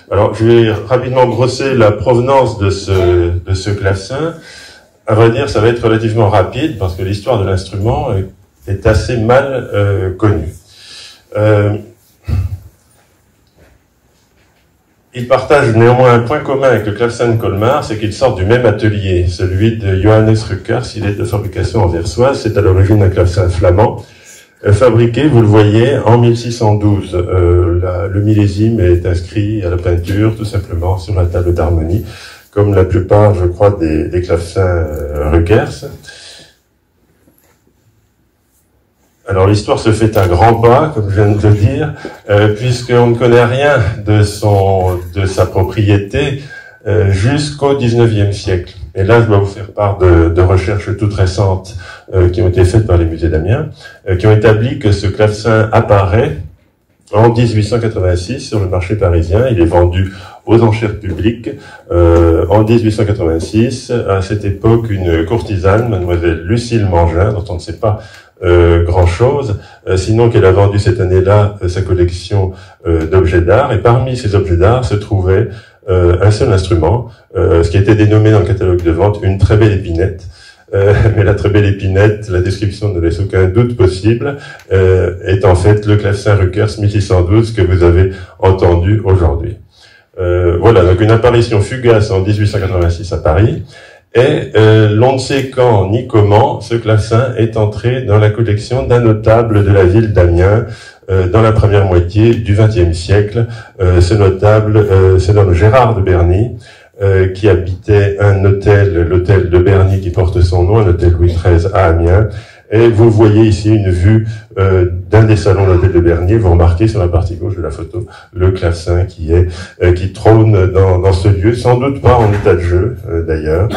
Alors, je vais rapidement brosser la provenance de ce clavecin. À vrai dire, ça va être relativement rapide parce que l'histoire de l'instrument est assez mal connue. Il partage néanmoins un point commun avec le clavecin de Colmar, c'est qu'ils sortent du même atelier, celui de Johannes Ruckers. Il est de fabrication anversoise, c'est à l'origine un clavecin flamand, fabriqué, vous le voyez, en 1612. Le millésime est inscrit à la peinture, tout simplement, sur la table d'harmonie, comme la plupart, je crois, des clavecins Ruckers. Alors l'histoire se fait à grands pas, comme je viens de le dire, puisqu'on ne connaît rien de sa propriété jusqu'au XIXe siècle. Et là, je dois vous faire part de recherches toutes récentes qui ont été faites par les musées d'Amiens, qui ont établi que ce clavecin apparaît en 1886 sur le marché parisien. Il est vendu aux enchères publiques en 1886. À cette époque, une courtisane, mademoiselle Lucille Mangin, dont on ne sait pas grand-chose, sinon qu'elle a vendu cette année-là sa collection d'objets d'art, et parmi ces objets d'art se trouvait un seul instrument, ce qui était dénommé dans le catalogue de vente une très belle épinette. Mais la très belle épinette, la description ne laisse aucun doute possible, est en fait le clavecin Ruckers 1612 que vous avez entendu aujourd'hui. Voilà, donc une apparition fugace en 1886 à Paris, et l'on ne sait quand ni comment ce clavecin est entré dans la collection d'un notable de la ville d'Amiens dans la première moitié du XXe siècle. Ce notable se nomme Gérard de Berny, qui habitait un hôtel, l'hôtel de Berny qui porte son nom, un hôtel Louis XIII à Amiens. Et vous voyez ici une vue d'un des salons de l'hôtel de Berny. Vous remarquez sur la partie gauche de la photo le clavecin qui trône dans ce lieu, sans doute pas en état de jeu d'ailleurs.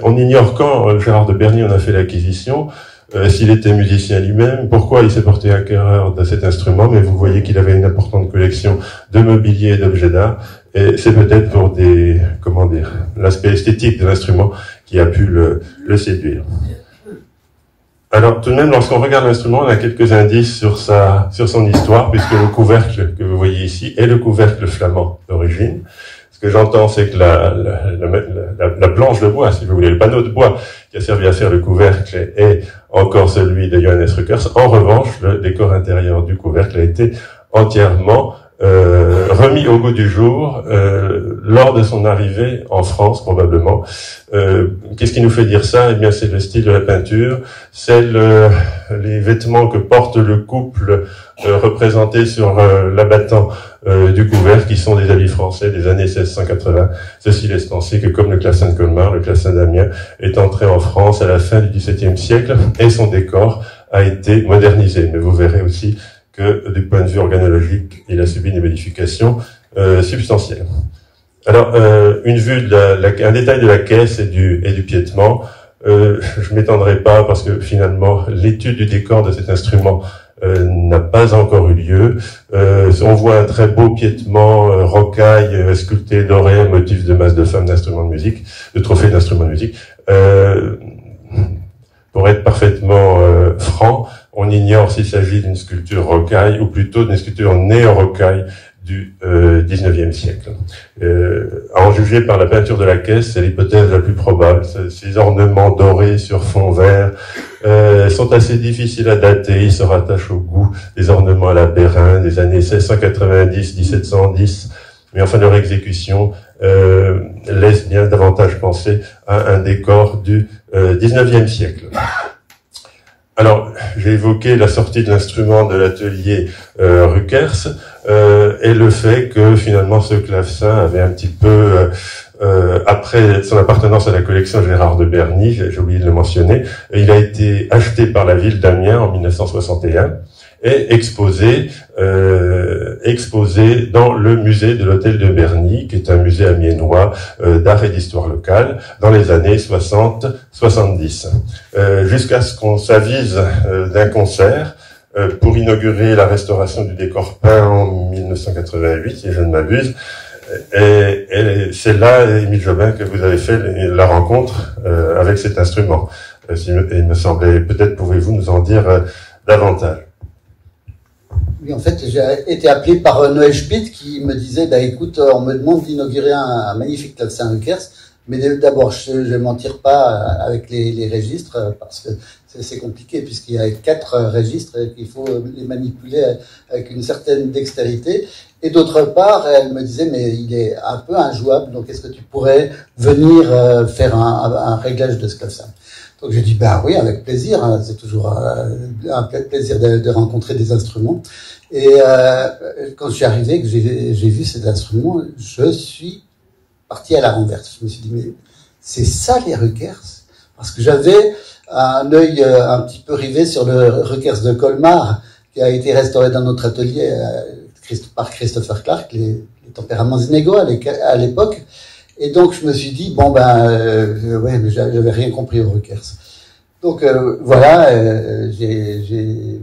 On ignore quand Gérard de Berny en a fait l'acquisition, s'il était musicien lui-même, pourquoi il s'est porté acquéreur de cet instrument, mais vous voyez qu'il avait une importante collection de mobilier et d'objets d'art, et c'est peut-être pour l'aspect esthétique de l'instrument qui a pu le séduire. Alors, tout de même, lorsqu'on regarde l'instrument, on a quelques indices sur son histoire, puisque le couvercle que vous voyez ici est le couvercle flamand d'origine. Ce que j'entends, c'est que la planche de bois, si vous voulez, le panneau de bois qui a servi à faire le couvercle est encore celui de Johannes Ruckers. En revanche, le décor intérieur du couvercle a été entièrement remis au goût du jour lors de son arrivée en France, probablement. Qu'est-ce qui nous fait dire ça? Eh bien, c'est le style de la peinture, c'est les vêtements que porte le couple représenté sur l'abattant du couvercle, qui sont des habits français des années 1680. Ceci laisse penser que, comme le clavecin de Colmar, le clavecin d'Amiens est entré en France à la fin du XVIIe siècle, et son décor a été modernisé. Mais vous verrez aussi que du point de vue organologique, il a subi des modifications substantielles. Alors, une vue un détail de la caisse et du piétement. Je m'étendrai pas parce que finalement, l'étude du décor de cet instrument n'a pas encore eu lieu. On voit un très beau piétement rocaille sculpté doré, motif de masse de femmes d'instruments de musique, de trophées d'instruments de musique. Pour être parfaitement franc, on ignore s'il s'agit d'une sculpture rocaille ou plutôt d'une sculpture néo-rocaille du XIXe siècle. À en juger par la peinture de la caisse, c'est l'hypothèse la plus probable. Ces ornements dorés sur fond vert sont assez difficiles à dater. Ils se rattachent au goût des ornements à la Perrin des années 1690-1710. Mais enfin, leur exécution laisse bien davantage penser à un décor du XIXe siècle. Alors, j'ai évoqué la sortie de l'instrument de l'atelier Ruckers et le fait que finalement ce clavecin avait un petit peu, après son appartenance à la collection Gérard de Berny, j'ai oublié de le mentionner, il a été acheté par la ville d'Amiens en 1961 et exposé dans le musée de l'hôtel de Berny, qui est un musée amiénois d'art et d'histoire locale, dans les années 60-70. Jusqu'à ce qu'on s'avise d'un concert pour inaugurer la restauration du décor peint en 1988, si je ne m'abuse. Et c'est là, Émile Jobin, que vous avez fait la rencontre avec cet instrument. Il me semblait, peut-être pouvez-vous nous en dire davantage. Oui, en fait, j'ai été appelé par Noël Schmitt qui me disait, bah, écoute, on me demande d'inaugurer un magnifique clavecin Rückers, mais d'abord, je ne m'en tire pas avec les registres, parce que c'est compliqué, puisqu'il y a 4 registres et qu'il faut les manipuler avec une certaine dextérité. Et d'autre part, elle me disait, mais il est un peu injouable, donc est-ce que tu pourrais venir faire un réglage de ce clavecin? Donc j'ai dit, bah oui, avec plaisir, hein, c'est toujours un plaisir de rencontrer des instruments. Et quand je suis arrivé, que j'ai vu ces instruments, je suis parti à la renverse. Je me suis dit, mais c'est ça les Rückers? Parce que j'avais un œil un petit peu rivé sur le Rückers de Colmar, qui a été restauré dans notre atelier par Christopher Clark, les tempéraments inégaux à l'époque. Et donc je me suis dit, bon ouais, mais j'avais rien compris aux Rückers. Donc voilà, j'ai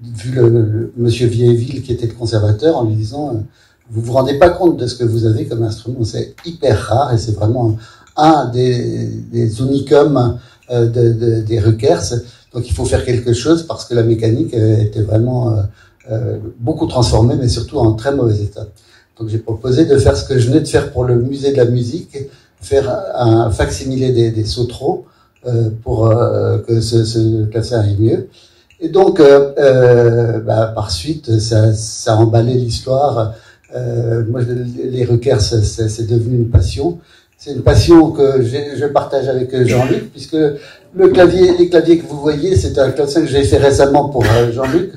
vu le monsieur Vieilleville qui était le conservateur en lui disant, vous vous rendez pas compte de ce que vous avez comme instrument, c'est hyper rare et c'est vraiment un des unicums des Rückers. Donc il faut faire quelque chose parce que la mécanique était vraiment beaucoup transformée, mais surtout en très mauvais état. Donc j'ai proposé de faire ce que je venais de faire pour le musée de la musique, faire un facsimilé des sauteraux pour que ce clavecin aille mieux. Et donc par suite, ça a emballé l'histoire. Moi, les Rückers, c'est devenu une passion. C'est une passion que je partage avec Jean-Luc, puisque les claviers que vous voyez, c'est un clavecin que j'ai fait récemment pour Jean-Luc.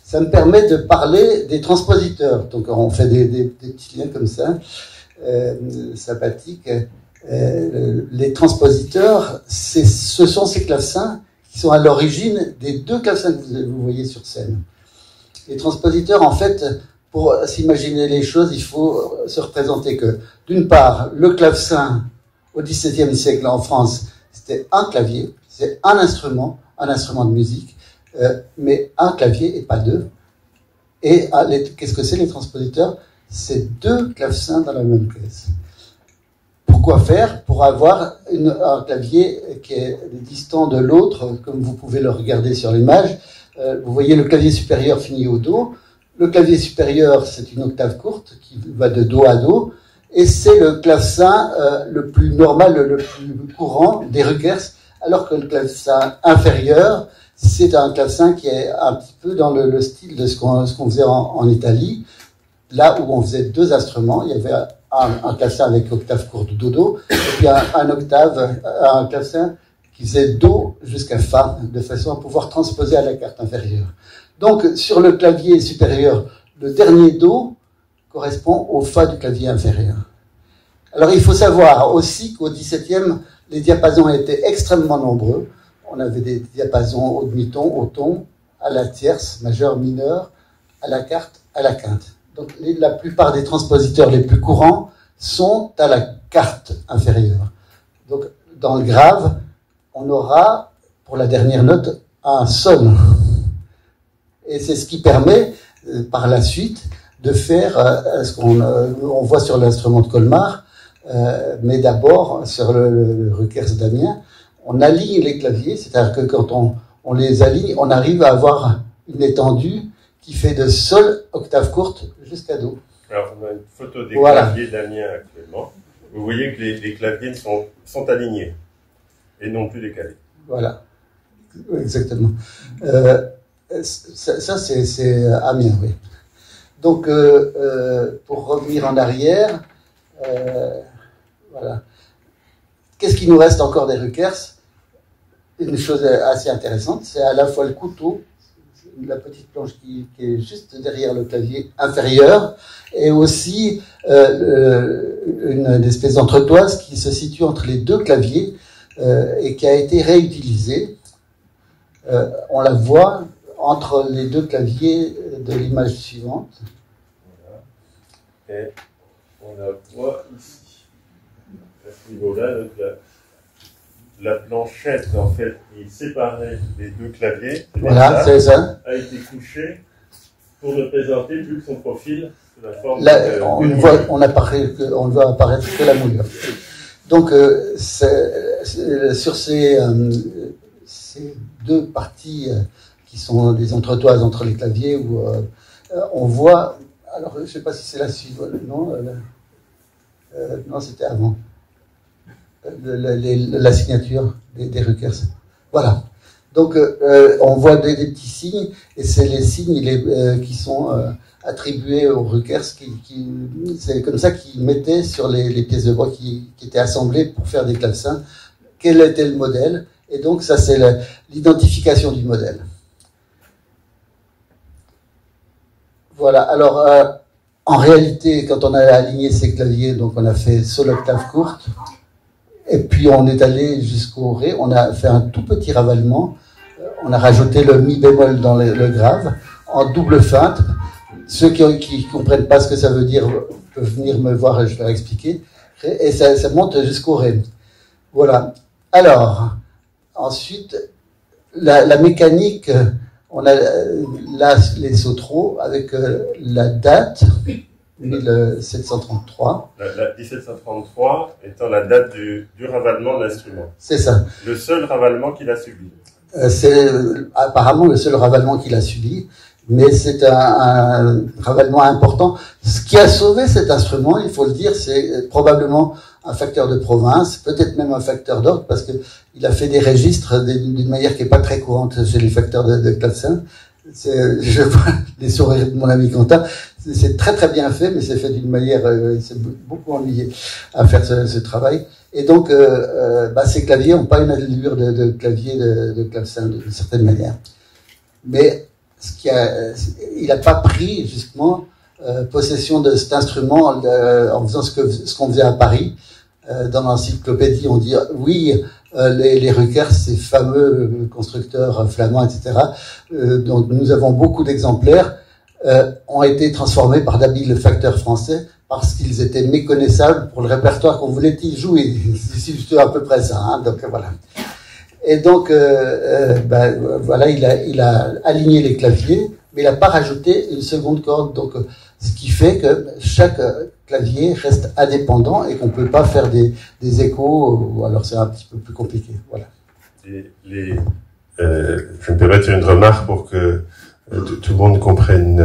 Ça me permet de parler des transpositeurs. Donc, on fait des petits liens comme ça, sympathiques. Les transpositeurs, ce sont ces clavecins qui sont à l'origine des 2 clavecins que vous voyez sur scène. Les transpositeurs, en fait, pour s'imaginer les choses, il faut se représenter que, d'une part, le clavecin au XVIIe siècle en France, c'était un clavier, c'est un instrument de musique, mais un clavier et pas 2. Et qu'est-ce que c'est les transpositeurs? C'est 2 clavecins dans la même caisse. Pourquoi faire? Pour avoir un clavier qui est distant de l'autre, comme vous pouvez le regarder sur l'image. Vous voyez le clavier supérieur fini au Do. Le clavier supérieur, c'est une octave courte qui va de Do à Do. Et c'est le clavecin le plus normal, le plus courant des Rückers, alors que le clavecin inférieur, c'est un clavecin qui est un petit peu dans le style de ce qu'on faisait en Italie, là où on faisait 2 instruments. Il y avait un clavecin avec octave courte Do, et puis un clavecin qui faisait Do jusqu'à Fa, de façon à pouvoir transposer à la carte inférieure. Donc, sur le clavier supérieur, le dernier Do correspond au Fa du clavier inférieur. Alors, il faut savoir aussi qu'au XVIIe, les diapasons étaient extrêmement nombreux. On avait des diapasons au demi-ton, au ton, à la tierce, majeur, mineur, à la quarte, à la quinte. Donc, la plupart des transpositeurs les plus courants sont à la quarte inférieure. Donc, dans le grave, on aura, pour la dernière note, un sol. Et c'est ce qui permet, par la suite, de faire ce qu'on voit sur l'instrument de Colmar, mais d'abord, sur le Rückers d'Amiens, on aligne les claviers, c'est-à-dire que quand on les aligne, on arrive à avoir une étendue qui fait de sol, octave courte, jusqu'à Do. Alors, on a une photo des claviers d'Amiens actuellement. Vous voyez que les claviers sont alignés et non plus décalés. Voilà, exactement. Ça c'est Amiens, oui. Donc, pour revenir en arrière, voilà. Qu'est-ce qui nous reste encore des Rückers? Une chose assez intéressante, c'est à la fois le couteau, la petite planche qui est juste derrière le clavier inférieur, et aussi une espèce d'entretoise qui se situe entre les 2 claviers et qui a été réutilisée. On la voit entre les 2 claviers de l'image suivante. Voilà. Et on la voit ici. À ce niveau-là, donc la planchette en fait qui séparait les 2 claviers, voilà, c'est ça, a été couchée pour ne présenter plus que son profil sous la forme on ne voit apparaître que la moulure. Donc sur ces 2 parties qui sont des entretoises entre les claviers, où on voit, alors je ne sais pas si c'est la suite, non, non c'était avant, la signature des Rukers. Voilà. Donc on voit des petits signes, et c'est les signes qui sont attribués aux Rukers, c'est comme ça qu'ils mettaient sur les pièces de bois qui étaient assemblées pour faire des clavecins, quel était le modèle, et donc ça c'est l'identification du modèle. Voilà, alors en réalité, quand on a aligné ces claviers, donc on a fait sol octave courte, et puis on est allé jusqu'au ré, on a fait un tout petit ravalement, on a rajouté le mi bémol dans le grave, en double feinte. Ceux qui ne comprennent pas ce que ça veut dire peuvent venir me voir et je leur expliquer. Et ça monte jusqu'au ré. Voilà. Alors, ensuite, la mécanique, on a là les sautereaux avec la date 1733. La 1733 étant la date du ravalement de l'instrument. C'est ça. Le seul ravalement qu'il a subi. C'est apparemment le seul ravalement qu'il a subi, mais c'est un ravalement important. Ce qui a sauvé cet instrument, il faut le dire, c'est probablement un facteur de province, peut-être même un facteur d'ordre, parce que il a fait des registres d'une manière qui n'est pas très courante chez les facteurs de clavecin. Je vois les sourires de mon ami Quentin. C'est très très bien fait, mais c'est fait d'une manière, il s'est beaucoup ennuyé à faire ce travail. Et donc, ces claviers n'ont pas une allure de clavier de clavecin d'une certaine manière. Mais il n'a pas pris justement possession de cet instrument en faisant ce qu'on faisait à Paris. Dans l'encyclopédie, on dit oui, les Rukers, ces fameux constructeurs flamands, etc., dont nous avons beaucoup d'exemplaires, ont été transformés par d'habiles facteurs français parce qu'ils étaient méconnaissables pour le répertoire qu'on voulait y jouer. C'est à peu près ça. Hein, donc voilà. Et donc voilà, il a aligné les claviers, mais il n'a pas rajouté une seconde corde. Donc ce qui fait que chaque clavier reste indépendant et qu'on ne peut pas faire des échos, ou alors c'est un petit peu plus compliqué. Voilà. Je me permets de faire une remarque pour que tout le monde comprenne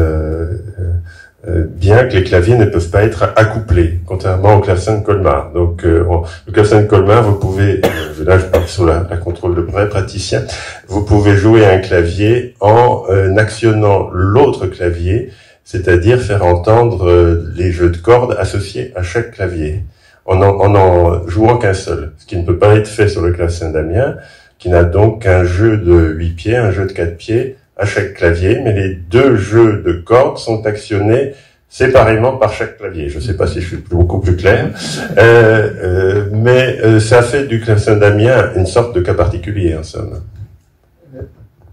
bien que les claviers ne peuvent pas être accouplés, contrairement au clavecin de Colmar. Donc, le clavecin de Colmar, vous pouvez, là je parle sur la contrôle de vrai praticien, vous pouvez jouer un clavier en actionnant l'autre clavier, c'est-à-dire faire entendre les jeux de cordes associés à chaque clavier, en jouant qu'un seul, ce qui ne peut pas être fait sur le clavecin d'Amiens, qui n'a donc qu'un jeu de 8 pieds, un jeu de 4 pieds, à chaque clavier, mais les deux jeux de cordes sont actionnés séparément par chaque clavier. Je ne sais pas si je suis beaucoup plus clair, mais ça fait du clavecin d'Amiens une sorte de cas particulier, en somme.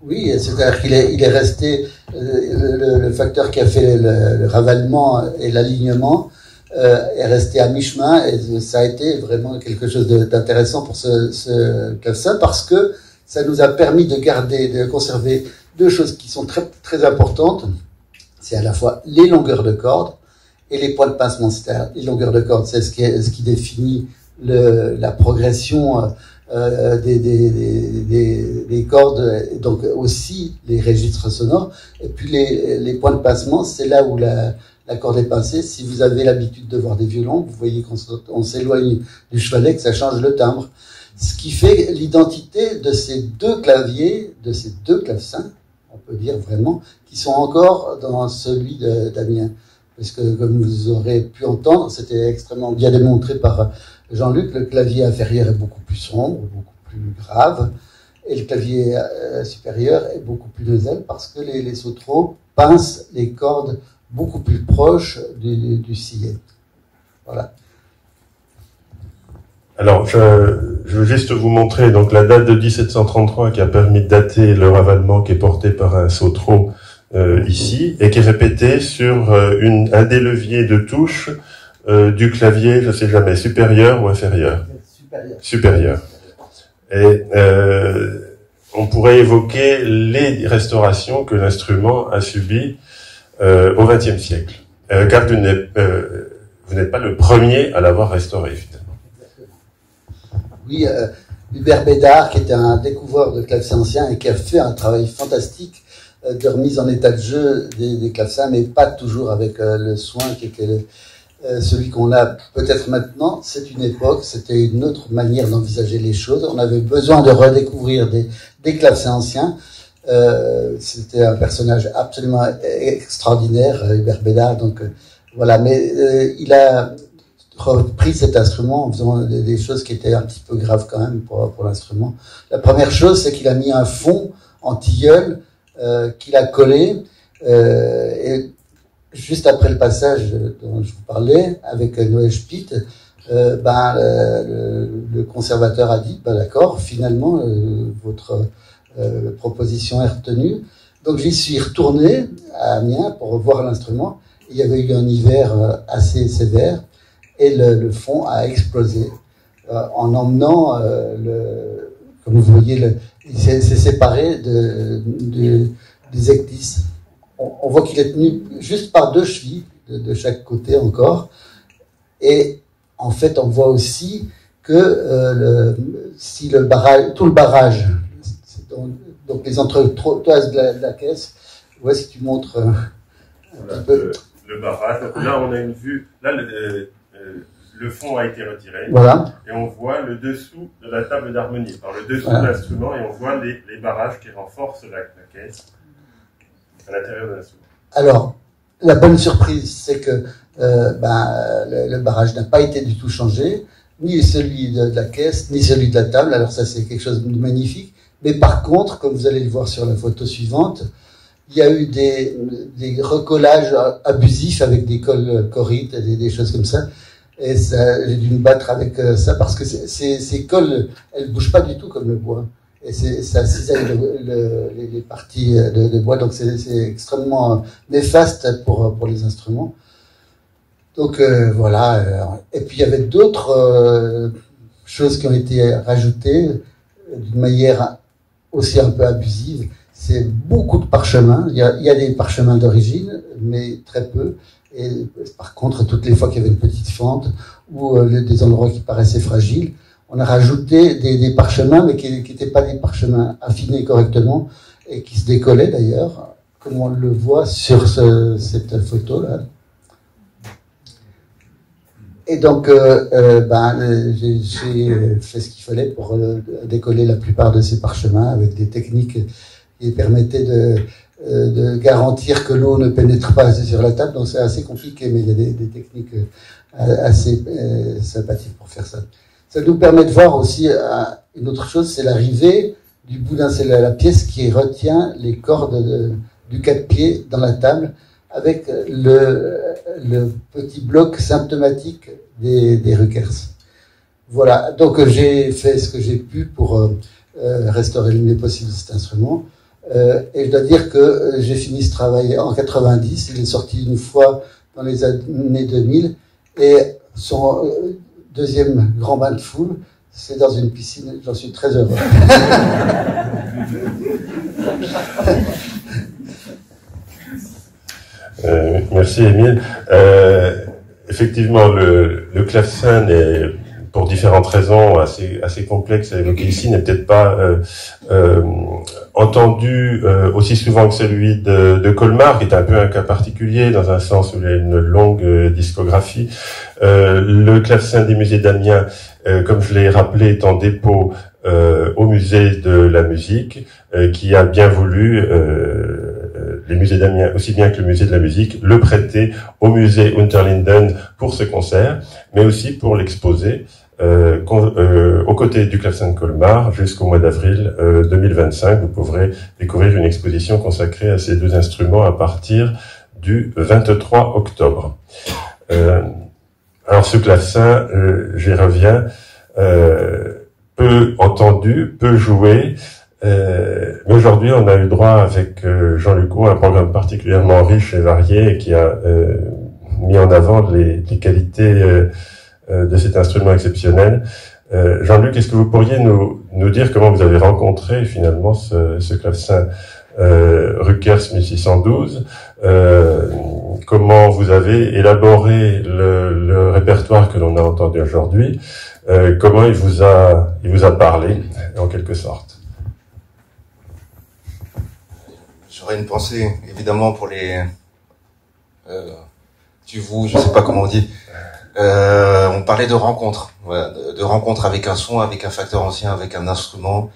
Oui, c'est-à-dire qu'il est resté, le facteur qui a fait le ravalement et l'alignement est resté à mi-chemin, et ça a été vraiment quelque chose d'intéressant pour ce clavecin, parce que ça nous a permis de conserver deux choses qui sont très, très importantes. C'est à la fois les longueurs de cordes et les points de pincement. C'est-à-dire, les longueurs de cordes, c'est ce qui définit la progression des cordes, donc aussi les registres sonores. Et puis les points de pincement, c'est là où la corde est pincée. Si vous avez l'habitude de voir des violons, vous voyez qu'on s'éloigne du chevalet, que ça change le timbre. Ce qui fait l'identité de ces deux claviers, de ces deux clavecins, on peut dire vraiment, qui sont encore dans celui d'Amiens. Parce que, comme vous aurez pu entendre, c'était extrêmement bien démontré par Jean-Luc, le clavier inférieur est beaucoup plus sombre, beaucoup plus grave, et le clavier supérieur est beaucoup plus nasal, parce que les sautereaux pincent les cordes beaucoup plus proches du sillet. Voilà. Alors, je veux juste vous montrer donc la date de 1733 qui a permis de dater le ravalement qui est porté par un sautereau ici, et qui est répété sur un des leviers de touche du clavier, je sais jamais, supérieur ou inférieur. Supérieur. Et on pourrait évoquer les restaurations que l'instrument a subies au XXe siècle, car vous n'êtes pas le premier à l'avoir restauré, finalement. Oui, Hubert Bédard, qui était un découvreur de clavecin ancien et qui a fait un travail fantastique, de remise en état de jeu des clavecins, mais pas toujours avec le soin qui était celui qu'on a peut-être maintenant. C'est une époque, c'était une autre manière d'envisager les choses. On avait besoin de redécouvrir des clavecins anciens. C'était un personnage absolument extraordinaire, Hubert Bédard. Donc voilà, mais il a repris cet instrument en faisant des choses qui étaient un petit peu graves quand même pour l'instrument. La première chose, c'est qu'il a mis un fond en tilleul qu'il a collé, et juste après le passage dont je vous parlais avec Noël Spitt, le conservateur a dit d'accord, finalement votre proposition est retenue. Donc j'y suis retourné à Amiens pour revoir l'instrument. Il y avait eu un hiver assez sévère et le fond a explosé en emmenant comme vous voyez, il s'est séparé des ecdyses. On voit qu'il est tenu juste par 2 chevilles de chaque côté encore. Et en fait, on voit aussi que si tout le barrage, donc les entretoises de la caisse, ouais, si tu montres un peu. Le barrage. Donc là, on a une vue. Là, le fond a été retiré. Voilà. Et on voit le dessous de la table d'harmonie. Par le dessous de l'instrument, et on voit les barrages qui renforcent la caisse à l'intérieur de l'instrument. Alors, la bonne surprise, c'est que le barrage n'a pas été du tout changé, ni celui de la caisse, ni celui de la table. Alors ça, c'est quelque chose de magnifique. Mais par contre, comme vous allez le voir sur la photo suivante, il y a eu des recollages abusifs avec des colles Corite, des choses comme ça. Et ça, j'ai dû me battre avec ça parce que ces colles, elles bougent pas du tout comme le bois. Et ça cisaille les parties de bois. Donc c'est extrêmement néfaste pour les instruments. Donc voilà. Et puis il y avait d'autres choses qui ont été rajoutées d'une manière aussi un peu abusive. C'est beaucoup de parchemins. Il y a des parchemins d'origine, mais très peu. Et par contre, toutes les fois qu'il y avait une petite fente ou des endroits qui paraissaient fragiles, on a rajouté des parchemins, mais qui n'étaient pas des parchemins affinés correctement et qui se décollaient d'ailleurs, comme on le voit sur cette photo-là. Et donc, j'ai fait ce qu'il fallait pour décoller la plupart de ces parchemins avec des techniques qui permettaient de garantir que l'eau ne pénètre pas sur la table. Donc c'est assez compliqué, mais il y a des techniques assez sympathiques pour faire ça. Ça nous permet de voir aussi une autre chose, c'est l'arrivée du boudin. C'est la pièce qui retient les cordes du 4-pieds dans la table, avec le petit bloc symptomatique des Ruckers. Voilà, donc j'ai fait ce que j'ai pu pour restaurer le mieux possible cet instrument. Et je dois dire que j'ai fini ce travail en 90, il est sorti une fois dans les années 2000, et son deuxième grand bain de foule, c'est dans une piscine, j'en suis très heureux. Merci Émile. Effectivement, le clavecin est, pour différentes raisons assez complexes à évoquer ici, n'est peut-être pas entendu aussi souvent que celui de Colmar, qui est un peu un cas particulier dans un sens où il a une longue discographie. Le clavecin des musées d'Amiens, comme je l'ai rappelé, est en dépôt au musée de la musique, qui a bien voulu les musées d'Amiens, aussi bien que le musée de la musique, le prêter au musée Unterlinden pour ce concert, mais aussi pour l'exposer aux côtés du clavecin de Colmar jusqu'au mois d'avril 2025. Vous pourrez découvrir une exposition consacrée à ces 2 instruments à partir du 23 octobre. Alors ce clavecin, j'y reviens, peu entendu, peu joué, mais aujourd'hui on a eu droit avec Jean-Luc Haut à un programme particulièrement riche et varié et qui a mis en avant les qualités de cet instrument exceptionnel. Jean-Luc, est-ce que vous pourriez nous dire comment vous avez rencontré finalement ce clavecin Ruckers 1612, comment vous avez élaboré le répertoire que l'on a entendu aujourd'hui, comment il vous a parlé en quelque sorte? Je j'aurais une pensée, évidemment, pour les... je sais pas comment on dit. On parlait de rencontres, voilà, de rencontres avec un son, avec un facteur ancien, avec un instrument.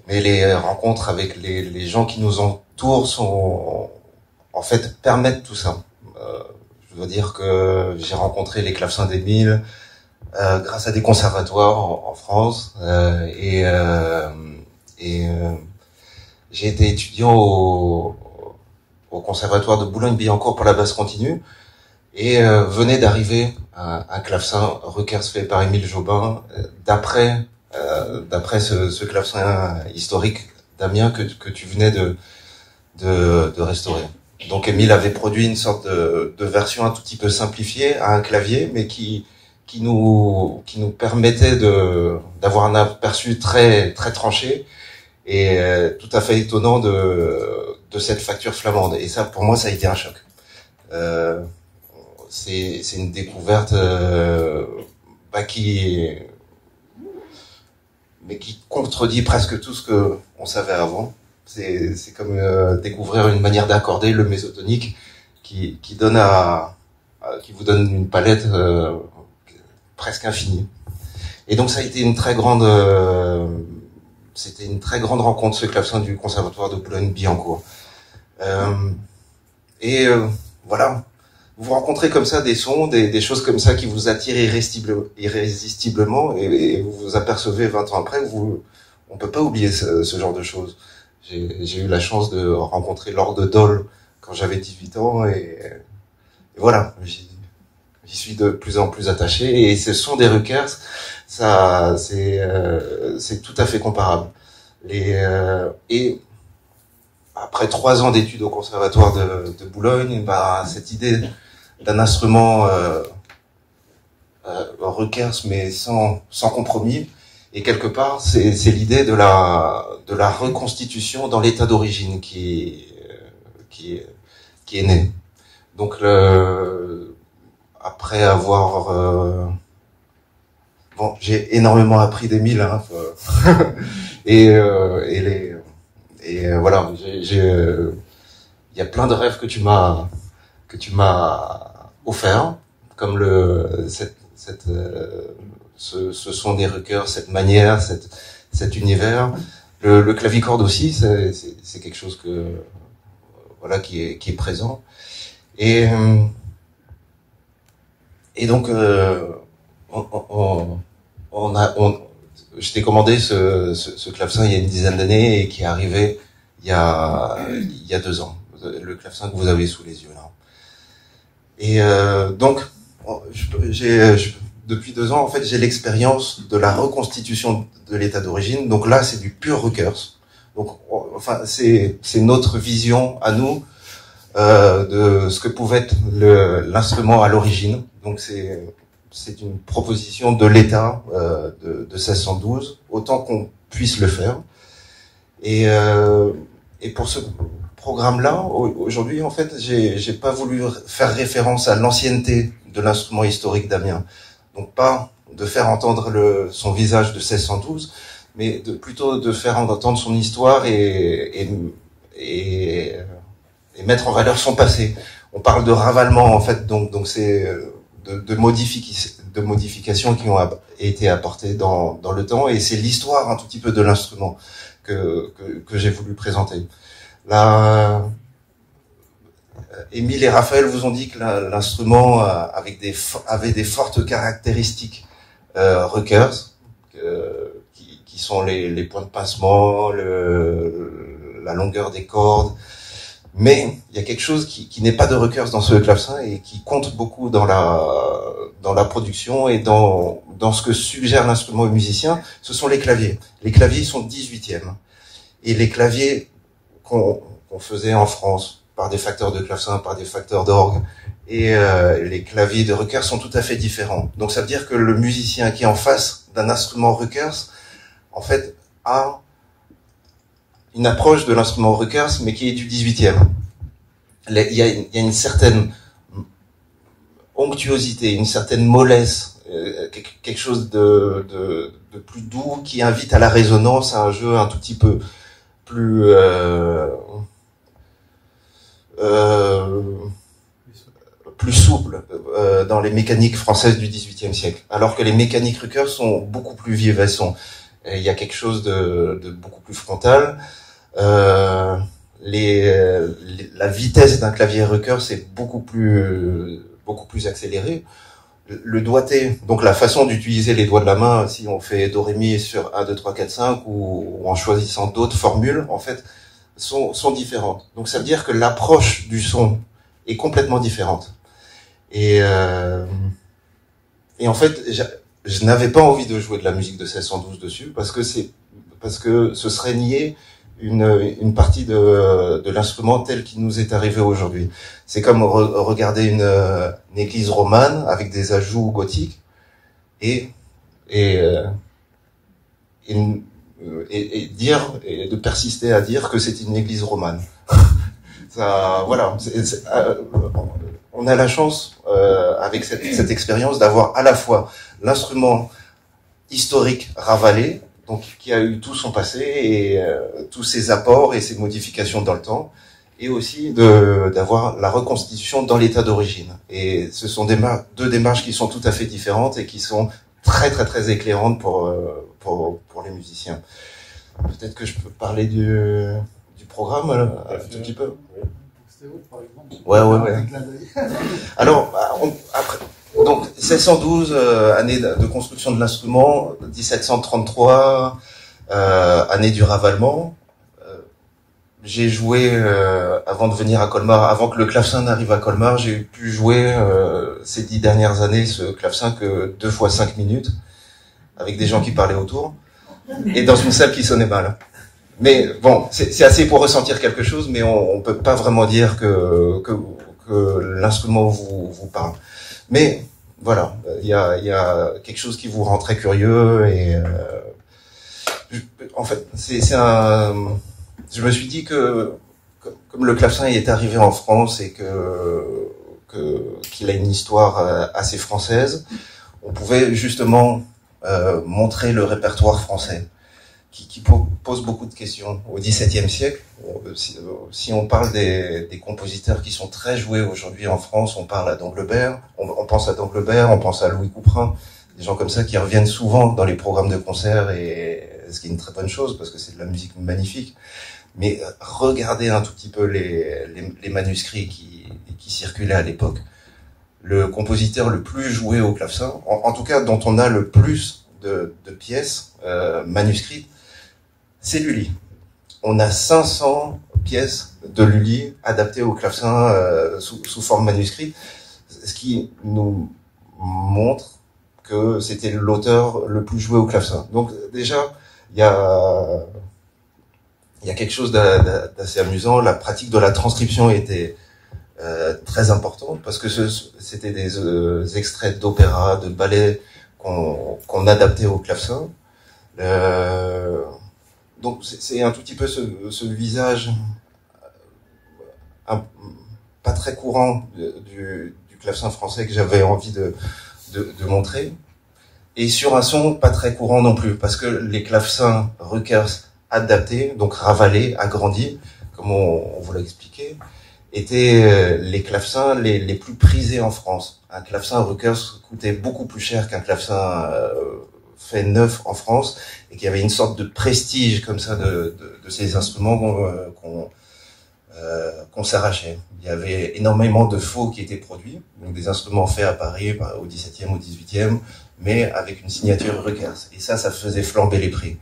Mais les rencontres avec les gens qui nous entourent sont, en fait, permettent tout ça. Je dois dire que j'ai rencontré les clavecins d'Émile grâce à des conservatoires en France, et j'ai été étudiant au conservatoire de Boulogne-Billancourt pour la basse continue, et venait d'arriver un clavecin Requers fait par Émile Jobin, d'après ce clavecin historique d'Amiens que tu venais de restaurer. Donc Émile avait produit une sorte de version un tout petit peu simplifiée à un clavier, mais qui nous permettait d'avoir un aperçu très très tranché et tout à fait étonnant de cette facture flamande. Et ça, pour moi, ça a été un choc. C'est une découverte qui contredit presque tout ce que on savait avant. C'est comme découvrir une manière d'accorder le mésotonique qui vous donne une palette presque infinie. Et donc ça a été une très grande rencontre, ce clavecin du conservatoire de Boulogne-Billancourt. Voilà. Vous rencontrez comme ça des sons, des choses comme ça qui vous attirent irrésistiblement, et vous vous apercevez 20 ans après, on peut pas oublier ce genre de choses. J'ai eu la chance de rencontrer Lord Dole quand j'avais 18 ans, et voilà, j'y suis de plus en plus attaché, et ce son des Requers, ça, c'est tout à fait comparable. Et après 3 ans d'études au conservatoire de Boulogne, cette idée d'un instrument Requers mais sans compromis, et quelque part c'est l'idée de la reconstitution dans l'état d'origine qui est née. Donc après avoir j'ai énormément appris d'Émile, hein, voilà, il y a plein de rêves que tu m'as offert, comme ce son des Requers, cette manière, cet univers. Le clavicorde aussi, c'est quelque chose voilà, qui est présent. Et donc je t'ai commandé ce clavecin il y a une dizaine d'années, et qui est arrivé il y a 2 ans, le clavecin que vous avez sous les yeux là. Et donc depuis 2 ans, en fait, j'ai l'expérience de la reconstitution de l'état d'origine. Donc là, c'est du pur Requers. Donc c'est notre vision à nous de ce que pouvait être l'instrument à l'origine. Donc c'est une proposition de l'État de 1612, autant qu'on puisse le faire. Et pour ce programme-là, aujourd'hui, en fait, j'ai pas voulu faire référence à l'ancienneté de l'instrument historique d'Amiens. Donc pas de faire entendre son visage de 1612, mais plutôt de faire entendre son histoire et mettre en valeur son passé. On parle de ravalement, en fait, donc c'est de modifications qui ont été apportées dans le temps, et c'est l'histoire un tout petit peu de l'instrument que j'ai voulu présenter. Là, Émile et Raphaël vous ont dit que l'instrument avait des fortes caractéristiques Requers, qui sont les points de pincement, la longueur des cordes. Mais il y a quelque chose qui n'est pas de Requers dans ce clavecin, et qui compte beaucoup dans la production et dans ce que suggère l'instrument aux musiciens. Ce sont les claviers. Les claviers sont 18e. Et les claviers qu'on faisait en France par des facteurs de clavecin, par des facteurs d'orgue, et les claviers de Requers sont tout à fait différents. Donc ça veut dire que le musicien qui est en face d'un instrument Requers, en fait, a une approche de l'instrument Requers, mais qui est du 18e. Il y a une certaine onctuosité, une certaine mollesse, quelque chose de plus doux, qui invite à la résonance, à un jeu un tout petit peu plus plus souple dans les mécaniques françaises du XVIIIe siècle, alors que les mécaniques Rucker sont beaucoup plus vives. Il y a quelque chose de beaucoup plus frontal. La vitesse d'un clavier Rucker, c'est beaucoup plus accéléré. Le doigté, donc la façon d'utiliser les doigts de la main, si on fait do ré mi sur 1, 2, 3, 4, 5 ou en choisissant d'autres formules, en fait, sont différentes. Donc ça veut dire que l'approche du son est complètement différente. Et en fait, je n'avais pas envie de jouer de la musique de 1612 dessus parce que ce serait nier une partie de l'instrument tel qu'il nous est arrivé aujourd'hui. C'est comme regarder une église romane avec des ajouts gothiques et de persister à dire que c'est une église romane. Ça, voilà. On a la chance avec cette expérience d'avoir à la fois l'instrument historique Ravalé, donc qui a eu tout son passé et tous ses apports et ses modifications dans le temps, et aussi d'avoir la reconstitution dans l'état d'origine. Et ce sont deux démarches qui sont tout à fait différentes et qui sont très très très éclairantes pour les musiciens. Peut-être que je peux parler du programme un tout petit peu. Ouais. Alors après, donc 1612 année de construction de l'instrument, 1733 année du ravalement. J'ai joué avant de venir à Colmar, avant que le clavecin n'arrive à Colmar, j'ai pu jouer ces 10 dernières années ce clavecin que 2 fois 5 minutes avec des gens qui parlaient autour et dans une salle qui sonnait mal. Mais bon, c'est assez pour ressentir quelque chose, mais on peut pas vraiment dire que l'instrument vous parle. Mais voilà, il y a quelque chose qui vous rend très curieux et en fait, je me suis dit que comme le clavecin est arrivé en France et qu'il a une histoire assez française, on pouvait justement montrer le répertoire français qui pose beaucoup de questions. Au XVIIe siècle, si on parle des compositeurs qui sont très joués aujourd'hui en France, on parle à Danglebert, on pense à Danglebert, on pense à Louis Couperin, des gens comme ça qui reviennent souvent dans les programmes de concert, et ce qui est une très bonne chose parce que c'est de la musique magnifique. Mais regardez un tout petit peu les manuscrits qui circulaient à l'époque. Le compositeur le plus joué au clavecin, en tout cas dont on a le plus de pièces manuscrites, c'est Lully. On a 500 pièces de Lully adaptées au clavecin sous forme manuscrite, ce qui nous montre que c'était l'auteur le plus joué au clavecin. Donc déjà, il y a quelque chose d'assez amusant. La pratique de la transcription était très importante parce que c'était des extraits d'opéra, de ballets qu'on adaptait au clavecin. Donc c'est un tout petit peu ce visage pas très courant du clavecin français que j'avais envie de montrer, et sur un son pas très courant non plus, parce que les clavecins Ruckers adaptés, donc ravalés, agrandis, comme on vous l'a expliqué, étaient les clavecins les plus prisés en France. Un clavecin Ruckers coûtait beaucoup plus cher qu'un clavecin fait neuf en France, et qu'il y avait une sorte de prestige comme ça de ces instruments qu'on s'arrachait. Il y avait énormément de faux qui étaient produits, donc des instruments faits à Paris au XVIIe, au XVIIIe, mais avec une signature Ruckers. Et ça faisait flamber les prix.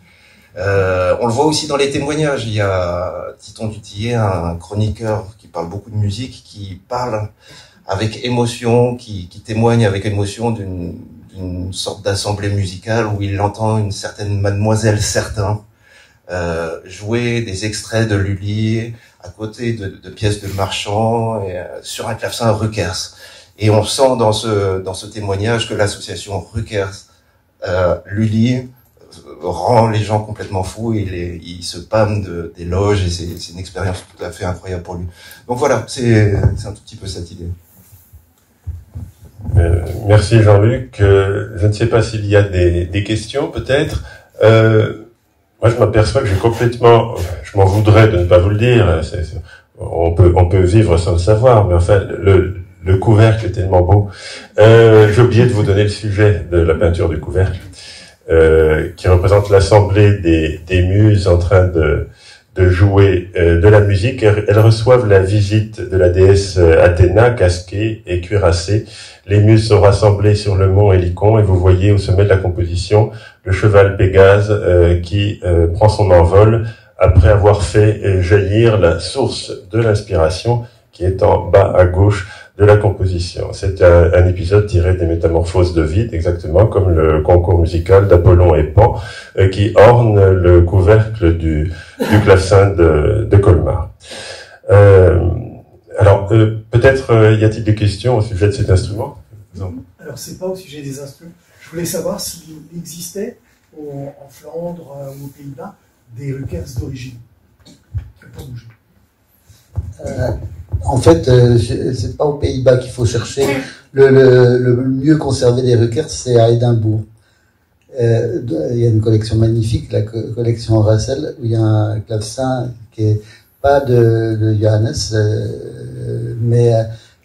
On le voit aussi dans les témoignages. Il y a Titon Dutillet, un chroniqueur qui parle beaucoup de musique, qui parle avec émotion, qui témoigne avec émotion d'une sorte d'assemblée musicale où il entend une certaine Mademoiselle Certain jouer des extraits de Lully à côté de pièces de Marchand et, sur un clavecin Ruckers. Et on sent dans ce témoignage que l'association Ruckers Lully rend les gens complètement fous, et il se pâme d'éloges, et c'est une expérience tout à fait incroyable pour lui. Donc voilà, c'est un tout petit peu cette idée. Merci Jean-Luc. Je ne sais pas s'il y a des questions, peut-être. Moi, je m'aperçois que je m'en voudrais de ne pas vous le dire. On peut vivre sans le savoir, mais enfin, le couvercle est tellement beau. J'ai oublié de vous donner le sujet de la peinture du couvercle, qui représente l'assemblée des muses en train de jouer de la musique. Elles reçoivent la visite de la déesse Athéna, casquée et cuirassée. Les muses sont rassemblées sur le mont Hélicon, et vous voyez au sommet de la composition le cheval Pégase qui prend son envol après avoir fait jaillir la source de l'inspiration qui est en bas à gauche de la composition. C'est un épisode tiré des Métamorphoses d'Ovide, exactement comme le concours musical d'Apollon et Pan, qui orne le couvercle du clavecin de Colmar. Alors, peut-être y a-t-il des questions au sujet de cet instrument? Non. Alors, c'est pas au sujet des instruments. Je voulais savoir s'il existait en Flandre ou aux Pays-Bas des Rukers d'origine qui n'ont pas bougé. En fait, c'est pas aux Pays-Bas qu'il faut chercher. Le mieux conservé des Rukers, c'est à Édimbourg. Il y a une collection magnifique, la collection Russell, où il y a un clavecin qui est pas de Johannes, mais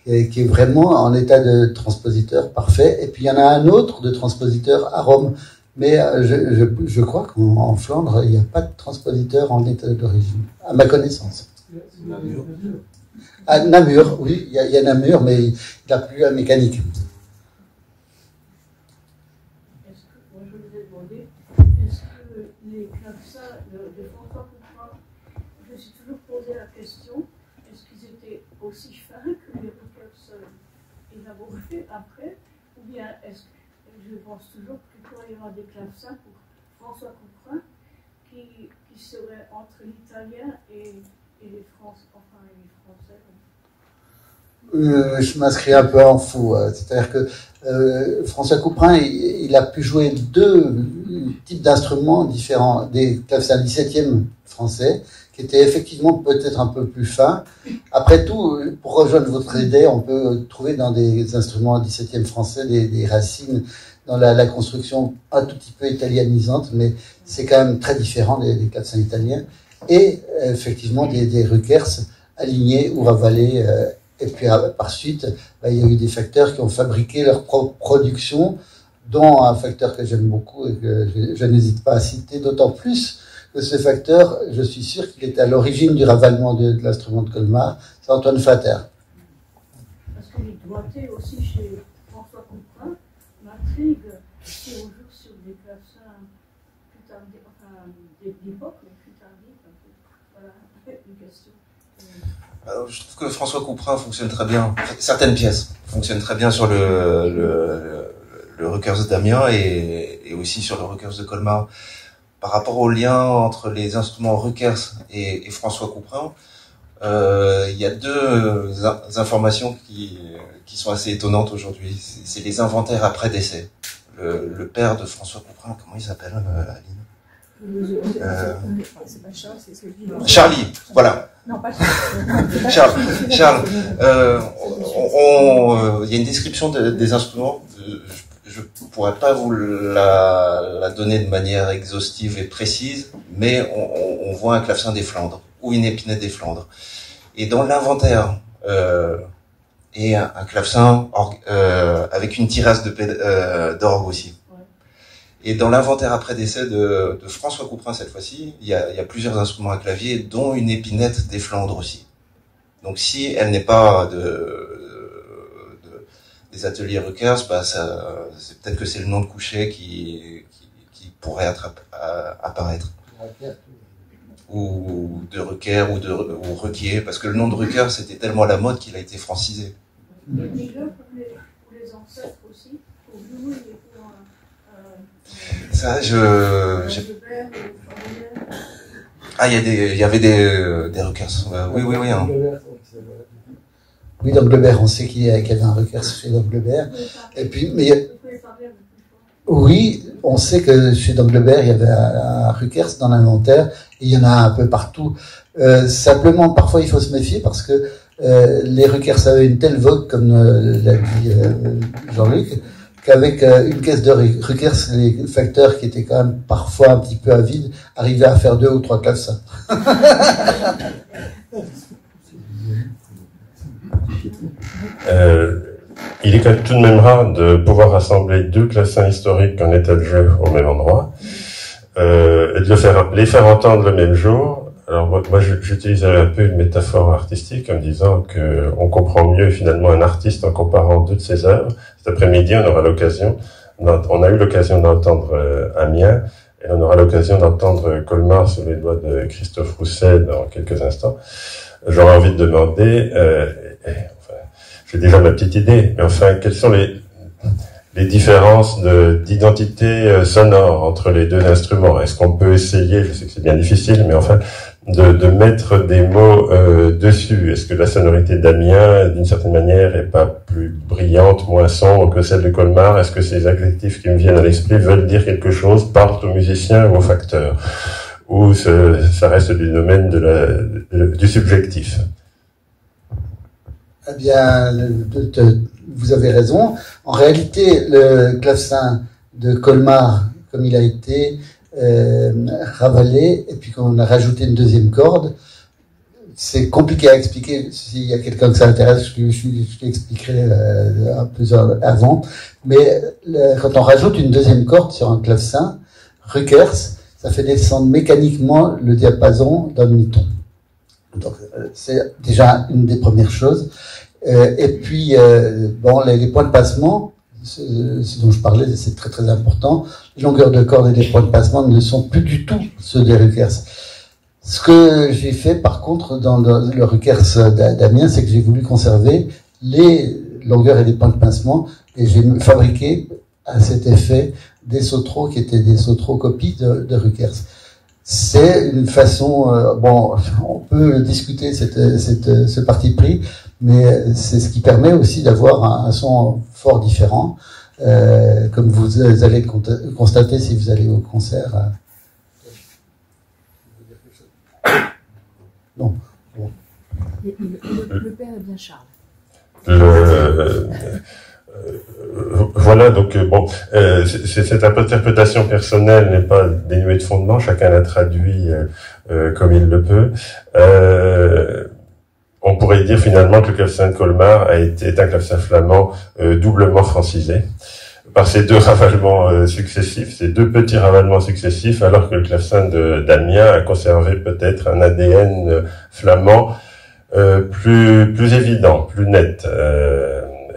qui est vraiment en état de transpositeur parfait. Et puis il y en a un autre de transpositeur à Rome. Mais je crois qu'en Flandre, il n'y a pas de transpositeur en état d'origine, à ma connaissance. À Namur, oui, il y a Namur, mais il n'a plus la mécanique. Moi, je vous ai demandé, est-ce que les clavecins de François Couperin, je me suis toujours posé la question, est-ce qu'ils étaient aussi fins que les Rukers élaborés après, ou bien est-ce que je pense toujours qu'il pourrait y avoir des clavecins pour François Couperin qui seraient entre l'italien et les Français, enfin les Français. Je m'inscris un peu en fou. C'est-à-dire que François Couperin, il a pu jouer deux types d'instruments différents, des clavecins 17e français, qui étaient effectivement peut-être un peu plus fins. Après tout, pour rejoindre votre idée, on peut trouver dans des instruments 17e français des racines dans la construction un tout petit peu italianisante, mais c'est quand même très différent des clavecins italiens. Et effectivement des Rukers alignés ou ravalés. Et puis par suite, il y a eu des facteurs qui ont fabriqué leur propre production, dont un facteur que j'aime beaucoup et que je n'hésite pas à citer, d'autant plus que ce facteur, je suis sûr qu'il était à l'origine du ravalement de l'instrument de Colmar, c'est Antoine Fater. Parce que les doigtés aussi chez François Couperin m'intrigue si on joue sur des clavecins plus tardifs, enfin d'époque, mais plus tardifs. Voilà, une question. Je trouve que François Couperin fonctionne très bien. Certaines pièces fonctionnent très bien sur le Rukers d'Amiens et aussi sur le Rukers de Colmar. Par rapport au lien entre les instruments Rukers et François Couperin, il y a deux informations qui sont assez étonnantes aujourd'hui. C'est les inventaires après décès. Le père de François Couperin, comment il s'appelle, Aline? C'est pas Charles, c'est celui. Charlie, voilà. Non, pas Charles. Charles. Il y a une description des instruments. Je pourrais pas vous la donner de manière exhaustive et précise, mais on voit un clavecin des Flandres ou une épinette des Flandres. Et dans l'inventaire, et un clavecin avec une tirasse d'orgue aussi. Et dans l'inventaire après décès de François Couperin cette fois-ci, il y a plusieurs instruments à clavier, dont une épinette des Flandres aussi. Donc si elle n'est pas des ateliers Rukers, c'est peut-être que c'est le nom de coucher qui pourrait apparaître. Ou de Rucker ou Ruquier, parce que le nom de Rucker c'était tellement à la mode qu'il a été francisé. Et déjà pour les ancêtres aussi, pour nous et pour ça, Ah, il y avait des Ruckers. Oui. Hein. Oui, d'Anglebert, on sait qu'il y avait un Ruckers chez d'Anglebert. Et puis, oui, on sait que chez d'Anglebert, il y avait un Ruckers dans l'inventaire. Il y en a un peu partout. Simplement, parfois, il faut se méfier parce que les Ruckers avaient une telle vogue, comme l'a dit Jean-Luc, qu'avec une caisse de Ruckers, les facteurs qui étaient quand même parfois un petit peu avides arrivaient à faire 2 ou 3 clavecins. Il est quand même tout de même rare de pouvoir rassembler deux clavecins historiques en état de jeu au même endroit, et de les faire entendre le même jour. Alors moi j'utilise un peu une métaphore artistique en disant que on comprend mieux finalement un artiste en comparant deux de ses œuvres. Cet après-midi, on a eu l'occasion d'entendre Amiens, et on aura l'occasion d'entendre Colmar sous les doigts de Christophe Rousset dans quelques instants. J'aurais envie de demander, j'ai déjà ma petite idée, mais enfin, quelles sont les différences d'identité sonore entre les deux instruments? Est-ce qu'on peut essayer, je sais que c'est bien difficile, mais enfin, de mettre des mots dessus? Est-ce que la sonorité d'Amiens, d'une certaine manière, est pas plus brillante, moins sombre que celle de Colmar? Est-ce que ces adjectifs qui me viennent à l'esprit veulent dire quelque chose, parlent aux musiciens ou aux facteurs? Ou ça reste du domaine du subjectif? Eh bien, vous avez raison. En réalité, le clavecin de Colmar, comme il a été ravalé, et puis qu'on a rajouté une deuxième corde, c'est compliqué à expliquer. S'il y a quelqu'un que ça intéresse, je l'expliquerai un peu avant. Mais quand on rajoute une deuxième corde sur un clavecin, Rückers, ça fait descendre mécaniquement le diapason d'un demi-ton. Donc, c'est déjà une des premières choses. Et puis, les points de passement, ce dont je parlais, c'est très très important. Les longueurs de corde et les points de passement ne sont plus du tout ceux des Rückers. Ce que j'ai fait, par contre, dans le Rückers d'Amiens, c'est que j'ai voulu conserver les longueurs et les points de passement, et j'ai fabriqué à cet effet des sautreaux qui étaient des sautreaux copies de Rückers. C'est une façon, on peut discuter ce parti pris, mais c'est ce qui permet aussi d'avoir un son fort différent, comme vous allez constater si vous allez au concert. Non. Bon. Le père est bien Charles. Voilà, donc cette interprétation personnelle n'est pas dénuée de fondement, chacun la traduit comme il le peut. On pourrait dire finalement que le clavecin de Colmar est un clavecin flamand doublement francisé par ces deux ravalements successifs, ces deux petits ravalements successifs, alors que le clavecin d'Amiens a conservé peut-être un ADN flamand plus évident, plus net,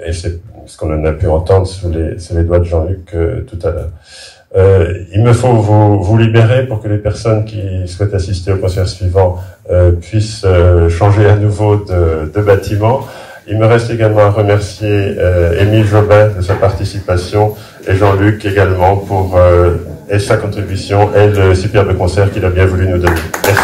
et c'est ce qu'on en a pu entendre sous les doigts de Jean-Luc tout à l'heure. Il me faut vous libérer pour que les personnes qui souhaitent assister au concert suivant puissent changer à nouveau de bâtiment. Il me reste également à remercier Émile Jobin de sa participation et Jean-Luc également pour sa contribution et le superbe concert qu'il a bien voulu nous donner. Merci.